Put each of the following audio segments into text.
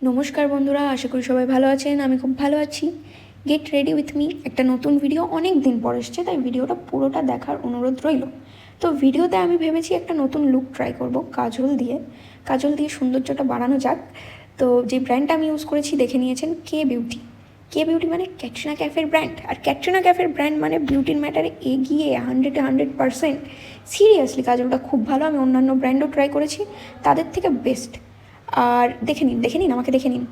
নমস্কার বন্ধুরা, আশা করি সবাই ভালো আছেন। আমি খুব ভালো আছি। গেট রেডি উইথ মি একটা নতুন ভিডিও অনেক দিন পর এসছে, তাই ভিডিওটা পুরোটা দেখার অনুরোধ রইল। তো ভিডিওতে আমি ভেবেছি একটা নতুন লুক ট্রাই করব কাজল দিয়ে সৌন্দর্যটা বাড়ানো যাক। তো যে ব্র্যান্ডটা আমি ইউজ করেছি দেখে নিয়েছেন, কে বিউটি মানে ক্যাটরিনা ক্যাফের ব্র্যান্ড। আর ক্যাটরিনা ক্যাফের ব্র্যান্ড মানে বিউটির ম্যাটারে এগিয়ে 100% সিরিয়াসলি কাজলটা খুব ভালো। আমি অন্যান্য ব্র্যান্ডও ট্রাই করেছি, তাদের থেকে বেস্ট। আর দেখে নিন আমাকে দেখে নিন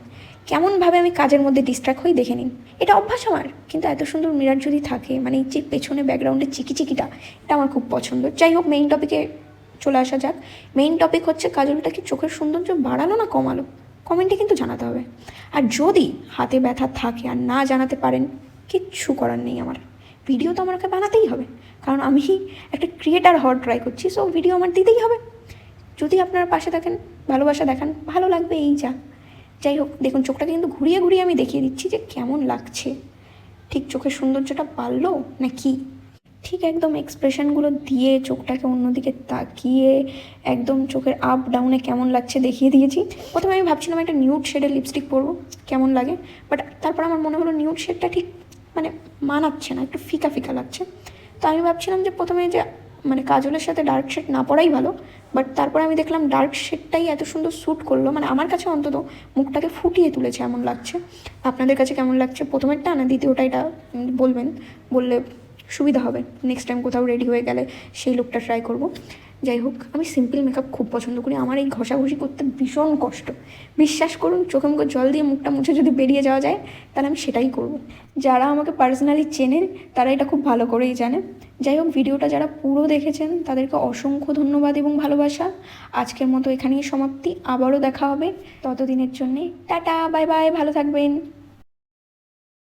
কেমনভাবে আমি কাজের মধ্যে ডিস্ট্র্যাক্ট হই, দেখে নিন। এটা অভ্যাস আমার, কিন্তু এত সুন্দর মিরার যদি থাকে, মানে এই যে পেছনে ব্যাকগ্রাউন্ডের চিকিটা, এটা আমার খুব পছন্দ। যাই হোক, মেইন টপিকে চলে আসা যাক। মেইন টপিক হচ্ছে কাজলটা কি চোখের সৌন্দর্য বাড়ালো না কমালো, কমেন্টে কিন্তু জানাতে হবে। আর যদি হাতে ব্যথা থাকে আর না জানাতে পারেন, কিচ্ছু করার নেই। আমার ভিডিও তো আমাকে বানাতেই হবে, কারণ আমি একটা ক্রিয়েটার হওয়ার ট্রাই করছি। সো ভিডিও আমার দিতেই হবে। যদি আপনারা পাশে থাকেন, ভালোবাসা দেখান, ভালো লাগবে, এই যা। যাই হোক, দেখুন চোখটাকে কিন্তু ঘুরিয়ে ঘুরিয়ে আমি দেখিয়ে দিচ্ছি যে কেমন লাগছে। ঠিক চোখের সৌন্দর্যটা বাড়লো না কি, ঠিক একদম এক্সপ্রেশনগুলো দিয়ে চোখটাকে অন্যদিকে তাকিয়ে একদম চোখের আপ ডাউনে কেমন লাগছে দেখিয়ে দিয়েছি। প্রথমে আমি ভাবছিলাম একটা নিউড শেডের লিপস্টিক পরবো, কেমন লাগে। বাট তারপর আমার মনে হলো নিউড শেডটা ঠিক মানে মানাচ্ছে না, একটু ফিকা ফিকা লাগছে। তো আমি ভাবছিলাম যে প্রথমে যে মানে কাজলের সাথে ডার্ক শেড না পরাই ভালো। বাট তারপরে আমি দেখলাম ডার্ক শেডটাই এত সুন্দর স্যুট করলো, মানে আমার কাছে অন্তত মুখটাকে ফুটিয়ে তুলেছে এমন লাগছে। আপনাদের কাছে কেমন লাগছে, প্রথমেরটা না দ্বিতীয়টা, এটা বলবেন, বললে সুবিধা হবে। নেক্সট টাইম কোথাও রেডি হয়ে গেলে সেই লুকটা ট্রাই করব। যাই হোক, আমি সিম্পল মেকআপ খুব পছন্দ করি। আমার এই ঘষাঘষি করতে ভীষণ কষ্ট। বিশ্বাস করুন, চোখে মুখে জল দিয়ে মুখটা মুছে যদি বেরিয়ে যাওয়া যায়, তাহলে আমি সেটাই করব। যারা আমাকে পার্সোনালি চেনেন তারা এটা খুব ভালো করেই জানে। যাই হোক, ভিডিওটা যারা পুরো দেখেছেন তাদেরকে অসংখ্য ধন্যবাদ এবং ভালোবাসা। আজকের মতো এখানেই সমাপ্তি, আবারও দেখা হবে। ততদিনের জন্যে টাটা, বাই বাই, ভালো থাকবেন।